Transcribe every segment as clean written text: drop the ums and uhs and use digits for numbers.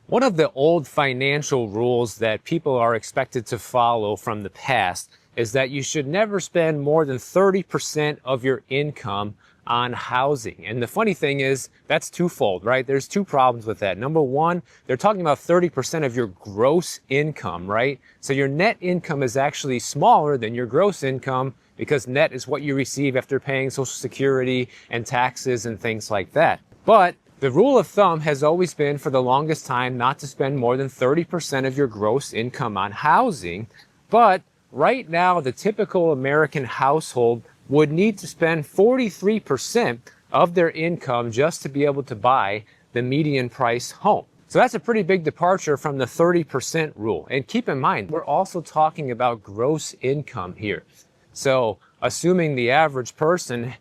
One of the old financial rules that people are expected to follow from the past is that you should never spend more than 30% of your income on housing. And the funny thing is, that's twofold, right? There's two problems with that. Number one, they're talking about 30% of your gross income, right? So your net income is actually smaller than your gross income because net is what you receive after paying Social Security and taxes and things like that. But the rule of thumb has always been for the longest time not to spend more than 30% of your gross income on housing. But right now, the typical American household would need to spend 43% of their income just to be able to buy the median price home. So that's a pretty big departure from the 30% rule. And keep in mind, we're also talking about gross income here. So assuming the average person,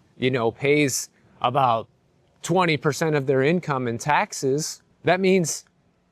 pays about 20% of their income in taxes, that means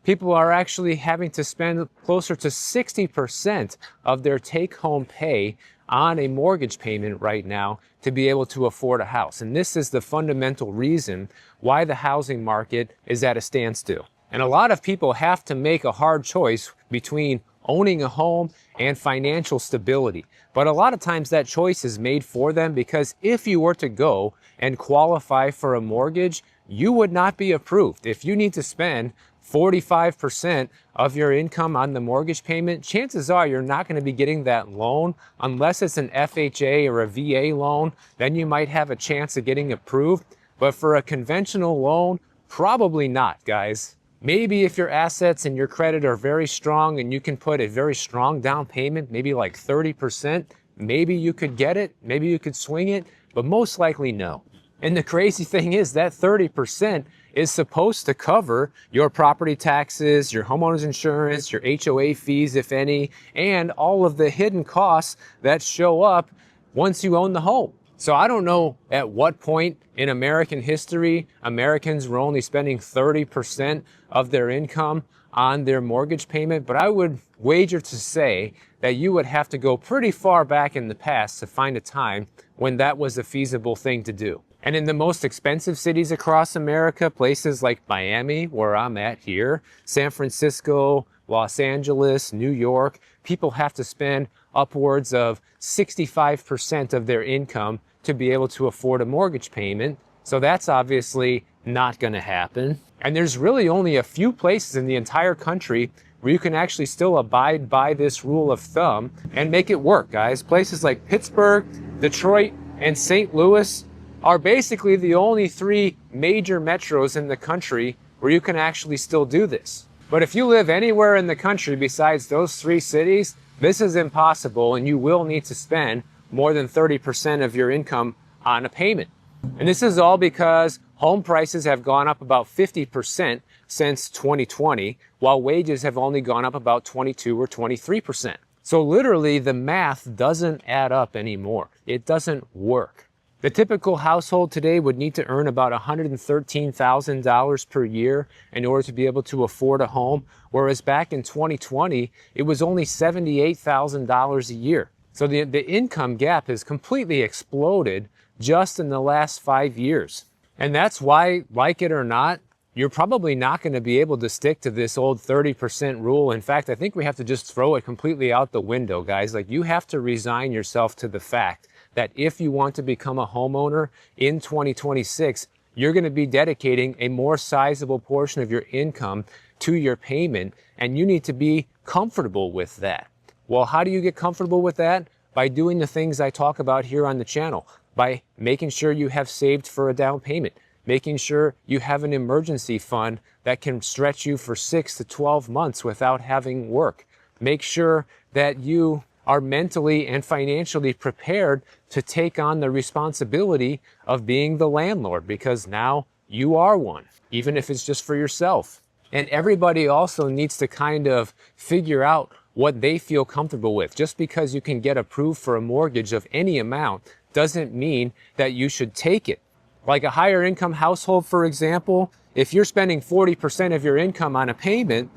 people are actually having to spend closer to 60% of their take-home pay on a mortgage payment right now to be able to afford a house. And this is the fundamental reason why the housing market is at a standstill. And a lot of people have to make a hard choice between owning a home and financial stability. But a lot of times that choice is made for them because if you were to go and qualify for a mortgage, you would not be approved. If you need to spend 45% of your income on the mortgage payment, chances are you're not going to be getting that loan unless it's an FHA or a VA loan. Then you might have a chance of getting approved. But for a conventional loan, probably not, guys. Maybe if your assets and your credit are very strong and you can put a very strong down payment, maybe like 30%, maybe you could get it, maybe you could swing it, but most likely no. And the crazy thing is that 30% is supposed to cover your property taxes, your homeowner's insurance, your HOA fees, if any, and all of the hidden costs that show up once you own the home. So I don't know at what point in American history Americans were only spending 30% of their income on their mortgage payment, but I would wager to say that you would have to go pretty far back in the past to find a time when that was a feasible thing to do. And in the most expensive cities across America, places like Miami, where I'm at here, San Francisco, Los Angeles, New York, people have to spend upwards of 65% of their income to be able to afford a mortgage payment. So that's obviously not going to happen. And there's really only a few places in the entire country where you can actually still abide by this rule of thumb and make it work, guys. Places like Pittsburgh, Detroit, and St. Louis are basically the only three major metros in the country where you can actually still do this. But if you live anywhere in the country besides those three cities, this is impossible and you will need to spend more than 30% of your income on a payment. And this is all because home prices have gone up about 50% since 2020, while wages have only gone up about 22 or 23%. So literally the math doesn't add up anymore. It doesn't work. The typical household today would need to earn about $113,000 per year in order to be able to afford a home, whereas back in 2020, it was only $78,000 a year. So the income gap has completely exploded just in the last 5 years. And that's why, like it or not, you're probably not going to be able to stick to this old 30% rule. In fact, I think we have to just throw it completely out the window, guys. Like, you have to resign yourself to the fact that if you want to become a homeowner in 2026, you're going to be dedicating a more sizable portion of your income to your payment, and you need to be comfortable with that. Well, how do you get comfortable with that? By doing the things I talk about here on the channel, by making sure you have saved for a down payment, making sure you have an emergency fund that can stretch you for 6 to 12 months without having work. Make sure that you are mentally and financially prepared to take on the responsibility of being the landlord, because now you are one, even if it's just for yourself. And everybody also needs to kind of figure out what they feel comfortable with. Just because you can get approved for a mortgage of any amount doesn't mean that you should take it. Like a higher income household, for example, if you're spending 40% of your income on a payment,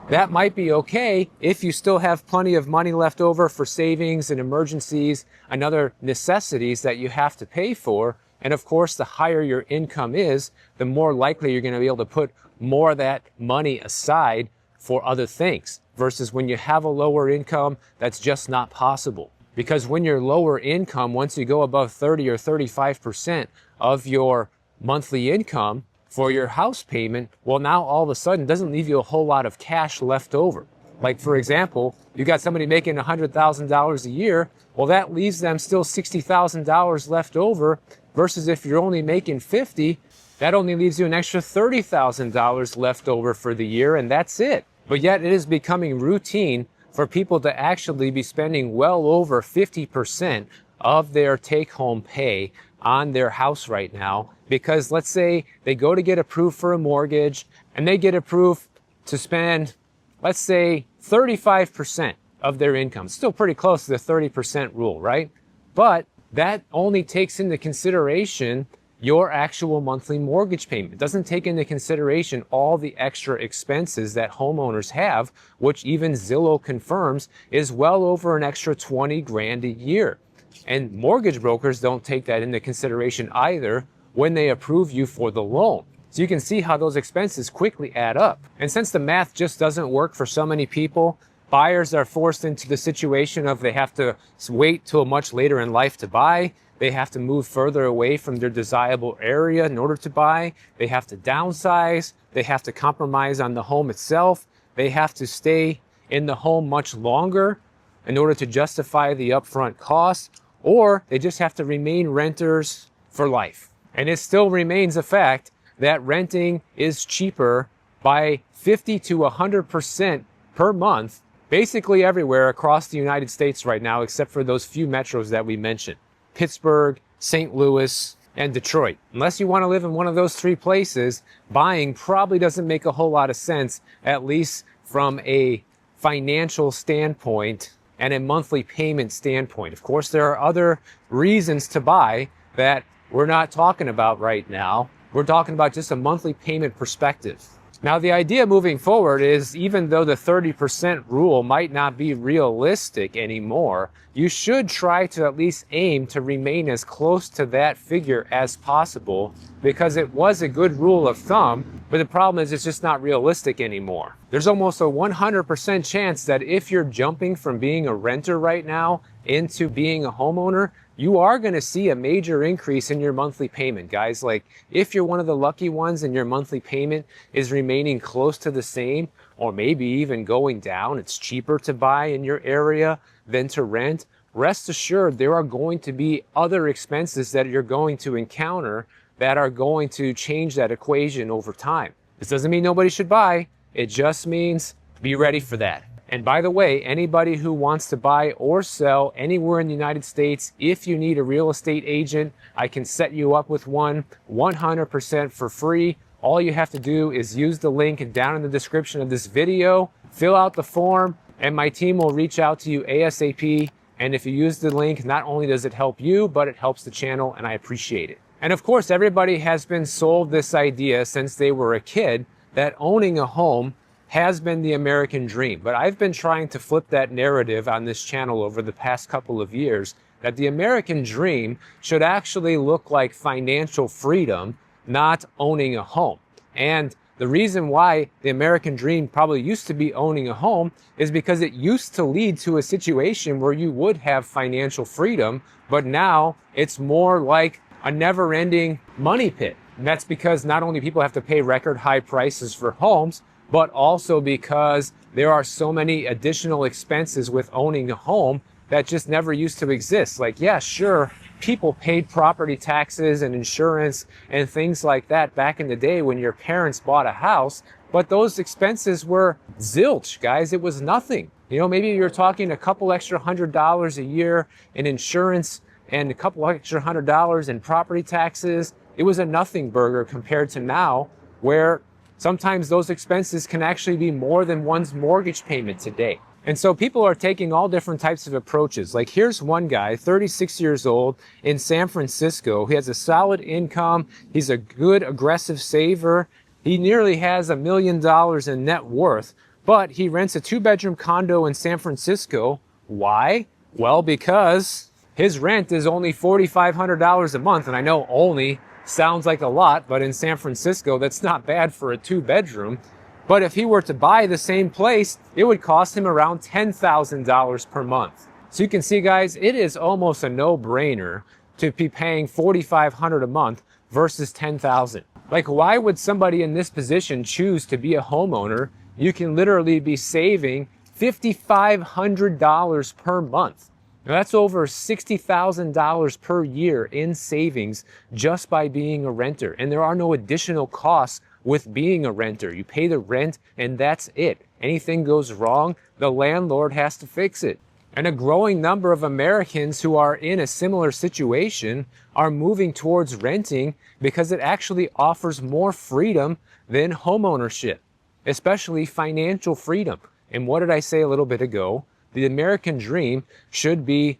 that might be okay if you still have plenty of money left over for savings and emergencies and other necessities that you have to pay for. And of course, the higher your income is, the more likely you're going to be able to put more of that money aside for other things, versus when you have a lower income, that's just not possible. Because when you're lower income, once you go above 30 or 35% of your monthly income for your house payment, well, now all of a sudden doesn't leave you a whole lot of cash left over. Like, for example, you got somebody making $100,000 a year, well, that leaves them still $60,000 left over, versus if you're only making 50, that only leaves you an extra $30,000 left over for the year, and that's it. But yet it is becoming routine for people to actually be spending well over 50% of their take-home pay on their house right now, because let's say they go to get approved for a mortgage and they get approved to spend, let's say, 35% of their income. Still pretty close to the 30% rule, right? But that only takes into consideration your actual monthly mortgage payment. It doesn't take into consideration all the extra expenses that homeowners have, which even Zillow confirms is well over an extra 20 grand a year. And mortgage brokers don't take that into consideration either when they approve you for the loan. So you can see how those expenses quickly add up. And since the math just doesn't work for so many people, buyers are forced into the situation of they have to wait till much later in life to buy. They have to move further away from their desirable area in order to buy. They have to downsize. They have to compromise on the home itself. They have to stay in the home much longer in order to justify the upfront costs, or they just have to remain renters for life. And it still remains a fact that renting is cheaper by 50 to 100% per month, basically everywhere across the United States right now, except for those few metros that we mentioned. Pittsburgh, St. Louis, and Detroit. Unless you want to live in one of those three places, buying probably doesn't make a whole lot of sense, at least from a financial standpoint and a monthly payment standpoint. Of course, there are other reasons to buy that we're not talking about right now. We're talking about just a monthly payment perspective. Now, the idea moving forward is, even though the 30% rule might not be realistic anymore, you should try to at least aim to remain as close to that figure as possible, because it was a good rule of thumb, but the problem is it's just not realistic anymore. There's almost a 100% chance that if you're jumping from being a renter right now into being a homeowner, you are going to see a major increase in your monthly payment, guys. Like, if you're one of the lucky ones and your monthly payment is remaining close to the same, or maybe even going down, it's cheaper to buy in your area than to rent, rest assured there are going to be other expenses that you're going to encounter that are going to change that equation over time. This doesn't mean nobody should buy. It just means be ready for that. And by the way, anybody who wants to buy or sell anywhere in the United States, if you need a real estate agent, I can set you up with one 100% for free. All you have to do is use the link down in the description of this video, fill out the form, and my team will reach out to you ASAP. And if you use the link, not only does it help you, but it helps the channel, and I appreciate it. And of course, everybody has been sold this idea since they were a kid that owning a home has been the American dream. But I've been trying to flip that narrative on this channel over the past couple of years, that the American dream should actually look like financial freedom, not owning a home. And the reason why the American dream probably used to be owning a home is because it used to lead to a situation where you would have financial freedom, but now it's more like a never-ending money pit. And that's because not only people have to pay record high prices for homes, but also because there are so many additional expenses with owning a home that just never used to exist. Like, yeah, sure, people paid property taxes and insurance and things like that back in the day when your parents bought a house, but those expenses were zilch, guys. It was nothing. You know, maybe you're talking a couple extra $100 a year in insurance and a couple extra $100 in property taxes. It was a nothing burger compared to now, where sometimes those expenses can actually be more than one's mortgage payment today. And so people are taking all different types of approaches. Like, here's one guy, 36 years old, in San Francisco. He has a solid income. He's a good, aggressive saver. He nearly has $1 million in net worth, but he rents a 2-bedroom condo in San Francisco. Why? Well, because his rent is only $4,500 a month. And I know only sounds like a lot, but in San Francisco, that's not bad for a 2-bedroom. But if he were to buy the same place, it would cost him around $10,000 per month. So you can see, guys, it is almost a no-brainer to be paying $4,500 a month versus $10,000. Like, why would somebody in this position choose to be a homeowner? You can literally be saving $5,500 per month. Now, that's over $60,000 per year in savings just by being a renter. And there are no additional costs with being a renter. You pay the rent and that's it. Anything goes wrong, the landlord has to fix it. And a growing number of Americans who are in a similar situation are moving towards renting because it actually offers more freedom than homeownership, especially financial freedom. And what did I say a little bit ago? The American dream should be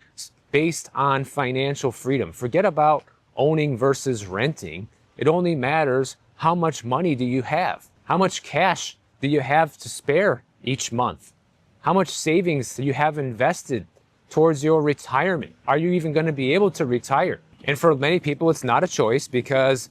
based on financial freedom. Forget about owning versus renting. It only matters how much money do you have? How much cash do you have to spare each month? How much savings do you have invested towards your retirement? Are you even going to be able to retire? And for many people, it's not a choice because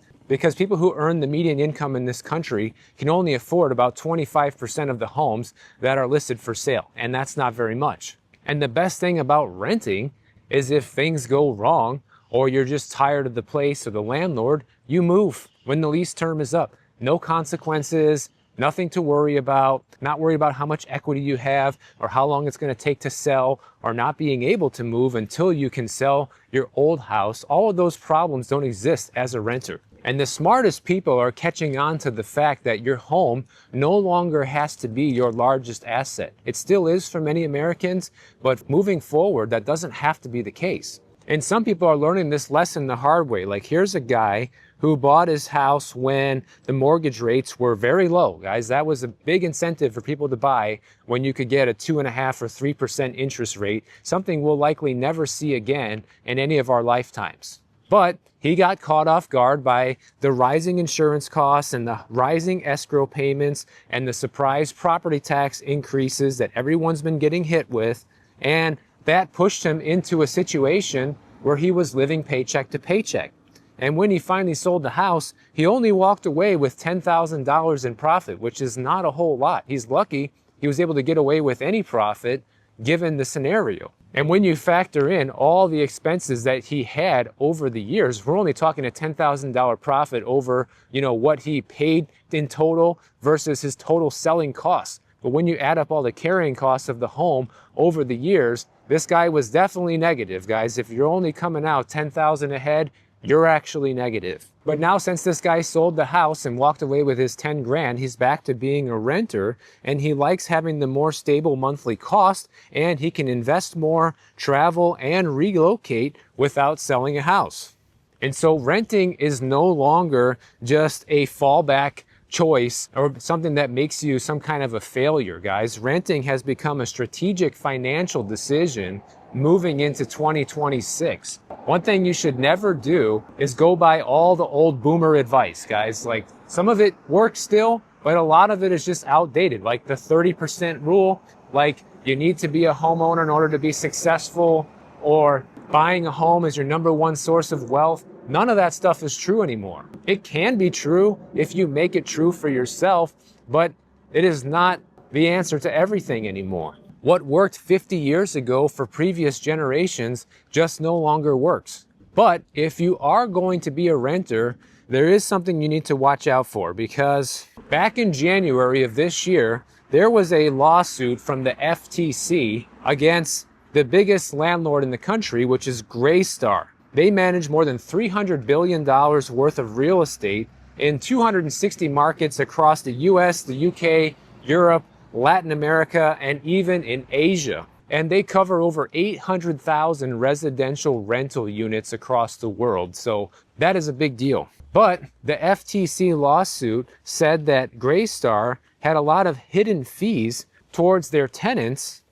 people who earn the median income in this country can only afford about 25% of the homes that are listed for sale. And that's not very much. And the best thing about renting is if things go wrong or you're just tired of the place or the landlord, you move when the lease term is up. No consequences. Nothing to worry about, not worry about how much equity you have or how long it's going to take to sell or not being able to move until you can sell your old house. All of those problems don't exist as a renter. And the smartest people are catching on to the fact that your home no longer has to be your largest asset. It still is for many Americans, but moving forward, that doesn't have to be the case. And some people are learning this lesson the hard way. Like, here's a guy who bought his house when the mortgage rates were very low, guys. That was a big incentive for people to buy when you could get a 2.5% or 3% interest rate, something we'll likely never see again in any of our lifetimes. But he got caught off guard by the rising insurance costs and the rising escrow payments and the surprise property tax increases that everyone's been getting hit with. And that pushed him into a situation where he was living paycheck to paycheck. And when he finally sold the house, he only walked away with $10,000 in profit, which is not a whole lot. He's lucky he was able to get away with any profit given the scenario. And when you factor in all the expenses that he had over the years, we're only talking a $10,000 profit over, what he paid in total versus his total selling costs. But when you add up all the carrying costs of the home over the years, this guy was definitely negative, guys. If you're only coming out $10,000 ahead, you're actually negative. But now, since this guy sold the house and walked away with his 10 grand, he's back to being a renter, and he likes having the more stable monthly cost, and he can invest more, travel, and relocate without selling a house. And so renting is no longer just a fallback choice or something that makes you some kind of a failure, guys. Renting has become a strategic financial decision moving into 2026. One thing you should never do is go by all the old boomer advice, guys. Like, some of it works still, but a lot of it is just outdated. Like the 30% rule, like you need to be a homeowner in order to be successful, or buying a home is your number one source of wealth. None of that stuff is true anymore. It can be true if you make it true for yourself, but it is not the answer to everything anymore. What worked 50 years ago for previous generations just no longer works. But if you are going to be a renter, there is something you need to watch out for, because back in January of this year, there was a lawsuit from the FTC against the biggest landlord in the country, which is Greystar. They manage more than $300 billion worth of real estate in 260 markets across the US, the UK, Europe, Latin America, and even in Asia. And they cover over 800,000 residential rental units across the world. So that is a big deal. But the FTC lawsuit said that Greystar had a lot of hidden fees towards their tenants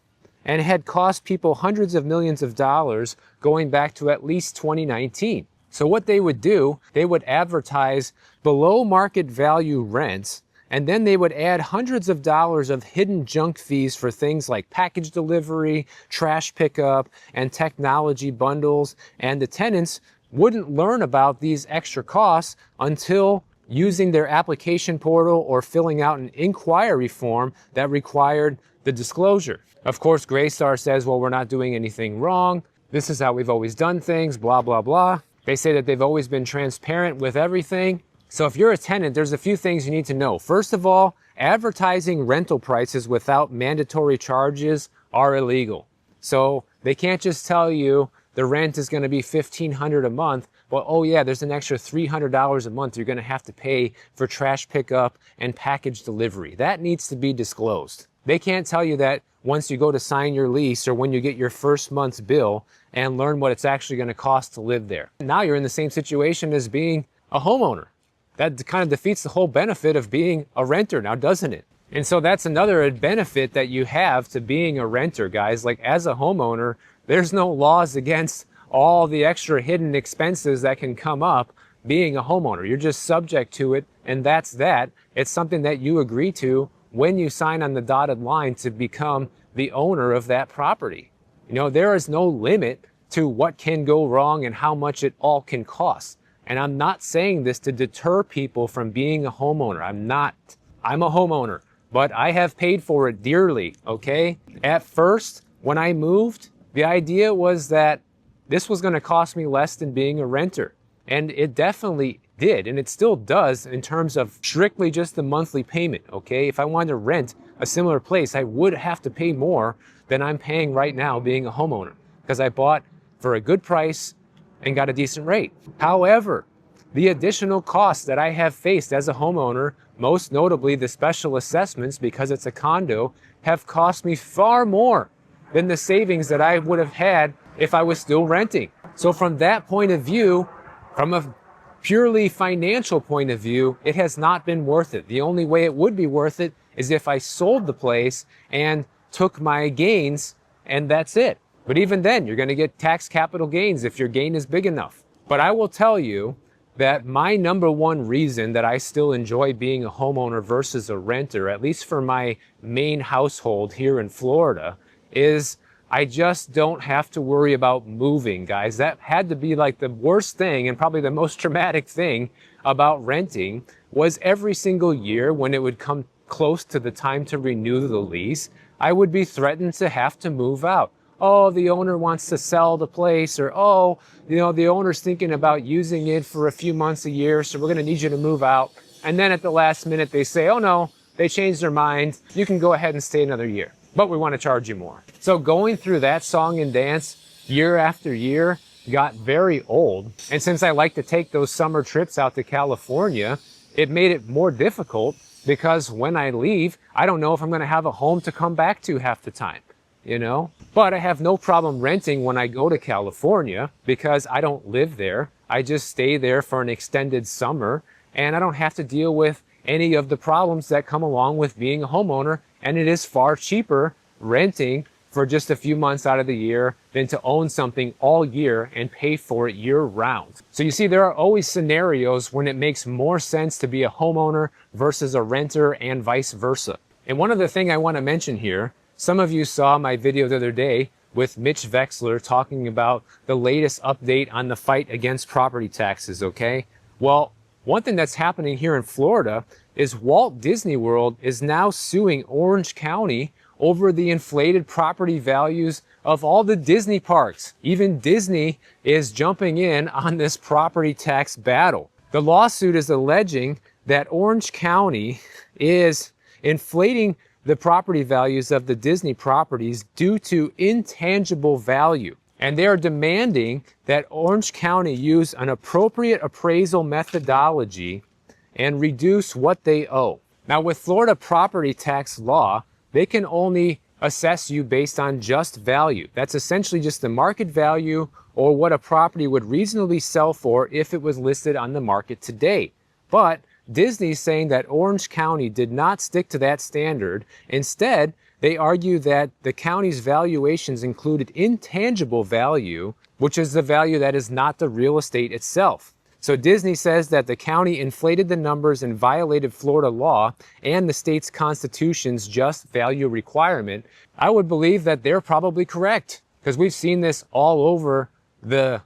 and had cost people hundreds of millions of dollars going back to at least 2019. So what they would do, they would advertise below market value rents and then they would add hundreds of dollars of hidden junk fees for things like package delivery, trash pickup, and technology bundles, and the tenants wouldn't learn about these extra costs until using their application portal or filling out an inquiry form that required the disclosure. Of course, Greystar says, well, we're not doing anything wrong. This is how we've always done things, blah, blah, blah. They say that they've always been transparent with everything. So if you're a tenant, there's a few things you need to know. First of all, advertising rental prices without mandatory charges are illegal. So they can't just tell you the rent is going to be $1,500 a month. Well, oh yeah, there's an extra $300 a month you're going to have to pay for trash pickup and package delivery. That needs to be disclosed. They can't tell you that once you go to sign your lease or when you get your first month's bill and learn what it's actually going to cost to live there. Now you're in the same situation as being a homeowner. That kind of defeats the whole benefit of being a renter now, doesn't it? And so that's another benefit that you have to being a renter, guys. Like as a homeowner, there's no laws against all the extra hidden expenses that can come up being a homeowner. You're just subject to it, and that's that. It's something that you agree to when you sign on the dotted line to become the owner of that property. You know, there is no limit to what can go wrong and how much it all can cost. And I'm not saying this to deter people from being a homeowner. I'm a homeowner, but I have paid for it dearly, okay? At first, when I moved, the idea was that this was going to cost me less than being a renter. And it definitely did, and it still does in terms of strictly just the monthly payment, okay? If I wanted to rent a similar place, I would have to pay more than I'm paying right now being a homeowner because I bought for a good price and got a decent rate. However, the additional costs that I have faced as a homeowner, most notably the special assessments because it's a condo, have cost me far more than the savings that I would have had if I was still renting. So from that point of view, from a purely financial point of view, it has not been worth it. The only way it would be worth it is if I sold the place and took my gains, and that's it. But even then, you're going to get tax capital gains if your gain is big enough. But I will tell you that my number one reason that I still enjoy being a homeowner versus a renter, at least for my main household here in Florida, is I just don't have to worry about moving, guys. That had to be like the worst thing and probably the most traumatic thing about renting was every single year when it would come close to the time to renew the lease, I would be threatened to have to move out. Oh, the owner wants to sell the place, or oh, you know, the owner's thinking about using it for a few months a year, so we're going to need you to move out. And then at the last minute they say, oh no, they changed their mind. You can go ahead and stay another year, but we want to charge you more. So going through that song and dance year after year got very old. And since I like to take those summer trips out to California, it made it more difficult because when I leave, I don't know if I'm going to have a home to come back to half the time, you know? But I have no problem renting when I go to California because I don't live there. I just stay there for an extended summer and I don't have to deal with any of the problems that come along with being a homeowner. And it is far cheaper renting for just a few months out of the year than to own something all year and pay for it year round. So you see, there are always scenarios when it makes more sense to be a homeowner versus a renter and vice versa. And one other thing I want to mention here, some of you saw my video the other day with Mitch Vexler talking about the latest update on the fight against property taxes, okay? Well, one thing that's happening here in Florida is Walt Disney World is now suing Orange County over the inflated property values of all the Disney parks. Even Disney is jumping in on this property tax battle. The lawsuit is alleging that Orange County is inflating the property values of the Disney properties due to intangible value. And they are demanding that Orange County use an appropriate appraisal methodology and reduce what they owe. Now, with Florida property tax law, they can only assess you based on just value. That's essentially just the market value or what a property would reasonably sell for if it was listed on the market today. But Disney's saying that Orange County did not stick to that standard. Instead, they argue that the county's valuations included intangible value, which is the value that is not the real estate itself. So Disney says that the county inflated the numbers and violated Florida law and the state's constitution's just value requirement. I would believe that they're probably correct, because we've seen this all over the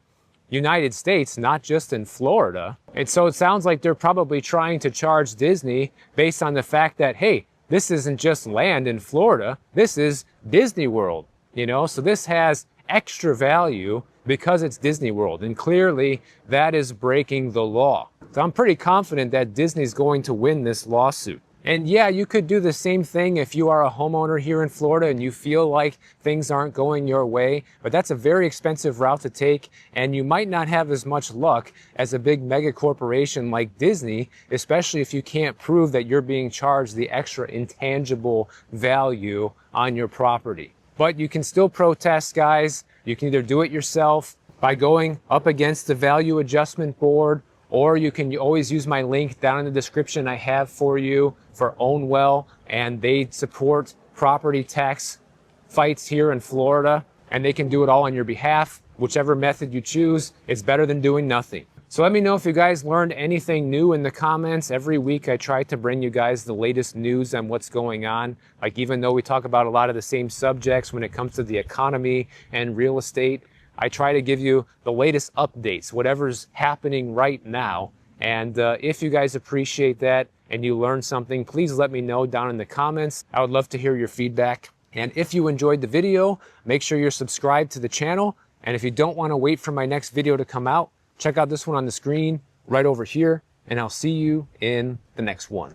United States, not just in Florida. And so it sounds like they're probably trying to charge Disney based on the fact that, hey, this isn't just land in Florida, this is Disney World, you know? So this has extra value because it's Disney World, and clearly that is breaking the law. So I'm pretty confident that Disney's going to win this lawsuit. And yeah, you could do the same thing if you are a homeowner here in Florida and you feel like things aren't going your way, but that's a very expensive route to take, and you might not have as much luck as a big mega corporation like Disney, especially if you can't prove that you're being charged the extra intangible value on your property. But you can still protest, guys. You can either do it yourself by going up against the Value Adjustment Board, or you can always use my link down in the description I have for you for Own Well, and they support property tax fights here in Florida, and they can do it all on your behalf. Whichever method you choose, it's better than doing nothing. So let me know if you guys learned anything new in the comments. Every week I try to bring you guys the latest news on what's going on. Like, even though we talk about a lot of the same subjects when it comes to the economy and real estate, I try to give you the latest updates, whatever's happening right now. And if you guys appreciate that and you learned something, please let me know down in the comments. I would love to hear your feedback. And if you enjoyed the video, make sure you're subscribed to the channel. And if you don't want to wait for my next video to come out, check out this one on the screen right over here, and I'll see you in the next one.